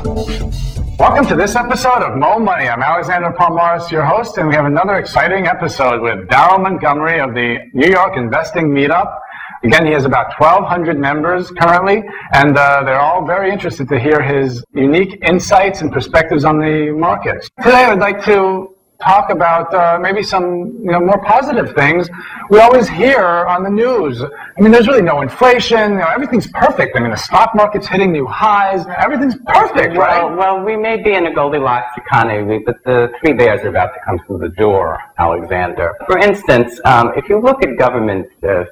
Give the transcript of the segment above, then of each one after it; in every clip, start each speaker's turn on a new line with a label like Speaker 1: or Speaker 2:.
Speaker 1: Welcome to this episode of Mo Money. I'm Alexander Palmaris, your host, and we have another exciting episode with Darryl Montgomery of the New York Investing Meetup. Again, he has about 1,200 members currently, and they're all very interested to hear his unique insights and perspectives on the markets. Today, I'd like to talk about maybe some more positive things we always hear on the news. I mean, there's really no inflation. Everything's perfect. I mean, the stock market's hitting new highs. Everything's perfect, right?
Speaker 2: Well, we may be in a Goldilocks economy, but the three bears are about to come through the door, Alexander. For instance, if you look at government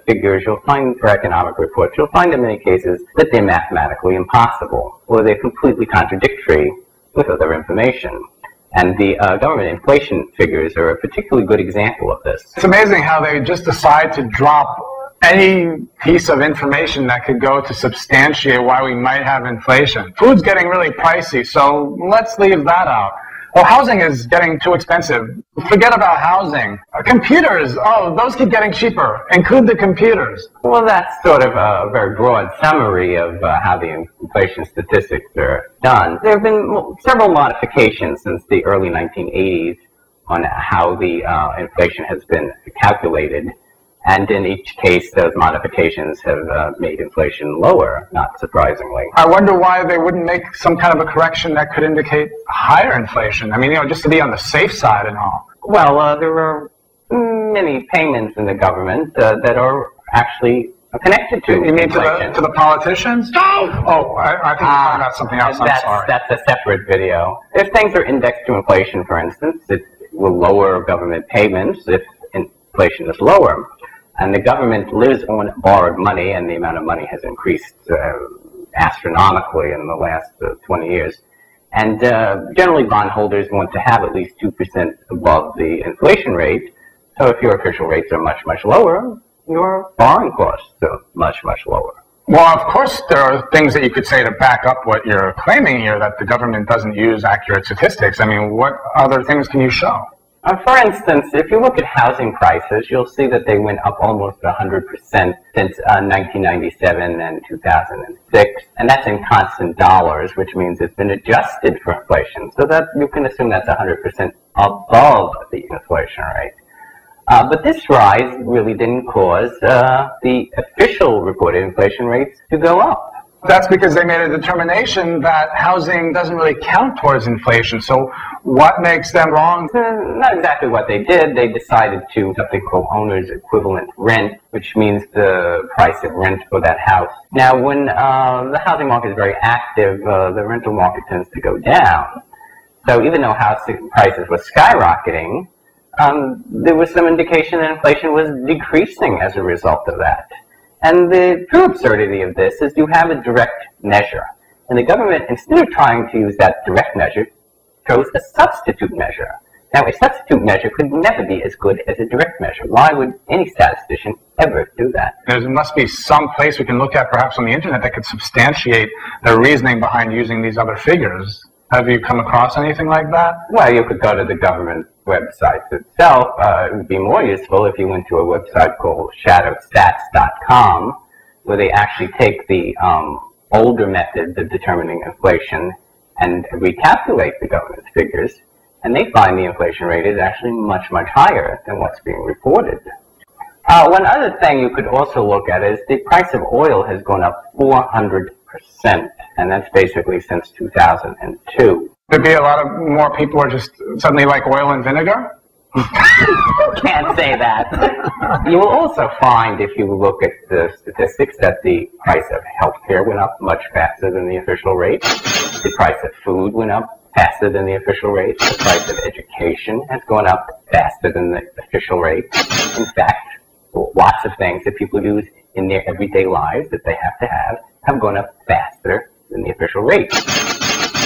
Speaker 2: figures, you'll find, for economic reports, you'll find in many cases that they're mathematically impossible, or they're completely contradictory with other information. And the government inflation figures are a particularly good example of this.
Speaker 1: It's amazing how they just decide to drop any piece of information that could go to substantiate why we might have inflation. Food's getting really pricey, so let's leave that out. Well, housing is getting too expensive. Forget about housing. Computers, those keep getting cheaper. Include the computers.
Speaker 2: Well, that's sort of a very broad summary of how the inflation statistics are done. There have been several modifications since the early 1980s on how the inflation has been calculated. And in each case, those modifications have made inflation lower, not surprisingly.
Speaker 1: I wonder why they wouldn't make some kind of a correction that could indicate higher inflation. I mean, just to be on the safe side and all.
Speaker 2: Well, there are many payments in the government that are actually connected to
Speaker 1: You mean
Speaker 2: inflation.
Speaker 1: to the politicians? Oh, I think you're talking about something else. I'm sorry.
Speaker 2: That's a separate video. If things are indexed to inflation, for instance, it will lower government payments if inflation is lower. And the government lives on borrowed money, and the amount of money has increased astronomically in the last 20 years. And generally, bondholders want to have at least 2% above the inflation rate. So if your official rates are much, much lower, your borrowing costs are much, much lower.
Speaker 1: Well, of course, there are things that you could say to back up what you're claiming here, that the government doesn't use accurate statistics. I mean, what other things can you show?
Speaker 2: For instance, if you look at housing prices, you'll see that they went up almost 100% since 1997 and 2006, and that's in constant dollars, which means it's been adjusted for inflation, so that you can assume that's 100% above the inflation rate. But this rise really didn't cause the official reported inflation rates to go up.
Speaker 1: That's because they made a determination that housing doesn't really count towards inflation. So what makes them wrong?
Speaker 2: Not exactly what they did. They decided to something called owner's equivalent rent, which means the price of rent for that house. Now, when the housing market is very active, the rental market tends to go down. So even though housing prices were skyrocketing, there was some indication that inflation was decreasing as a result of that. And the true absurdity of this is you have a direct measure. And the government, instead of trying to use that direct measure, chose a substitute measure. Now, a substitute measure could never be as good as a direct measure. Why would any statistician ever do that?
Speaker 1: There must be some place we can look at, perhaps on the internet, that could substantiate the reasoning behind using these other figures. Have you come across anything like that?
Speaker 2: Well, you could go to the government website itself. It would be more useful if you went to a website called shadowstats.com, where they actually take the older methods of determining inflation and recalculate the government's figures, and they find the inflation rate is actually much, much higher than what's being reported. One other thing you could also look at is the price of oil has gone up 400%, and that's basically since 2002.
Speaker 1: There'd be a lot of more people who are just suddenly like oil and vinegar?
Speaker 2: Can't say that. You will also find, if you look at the statistics, that the price of healthcare went up much faster than the official rate. The price of food went up faster than the official rate. The price of education has gone up faster than the official rate. In fact, lots of things that people use in their everyday lives that they have gone up faster than the official rate.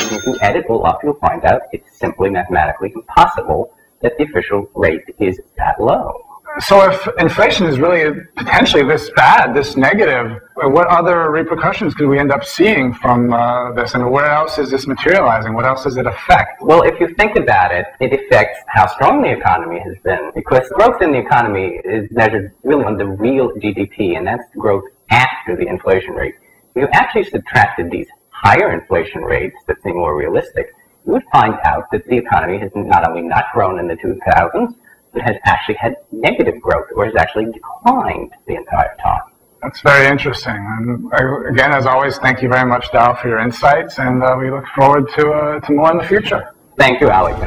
Speaker 2: If you add it all up, you'll find out it's simply mathematically impossible that the official rate is that low.
Speaker 1: So if inflation is really potentially this bad, this negative, what other repercussions could we end up seeing from this? And where else is this materializing? What else does it affect?
Speaker 2: Well, if you think about it, it affects how strong the economy has been, because growth in the economy is measured really on the real GDP, and that's growth after the inflation rate. If you actually subtracted these higher inflation rates that seem more realistic, you would find out that the economy has not only not grown in the 2000s, but has actually had negative growth, or has actually declined the entire time.
Speaker 1: That's very interesting. And again, as always, thank you very much, Dow, for your insights, and we look forward to more in the future.
Speaker 2: Thank you, Alex.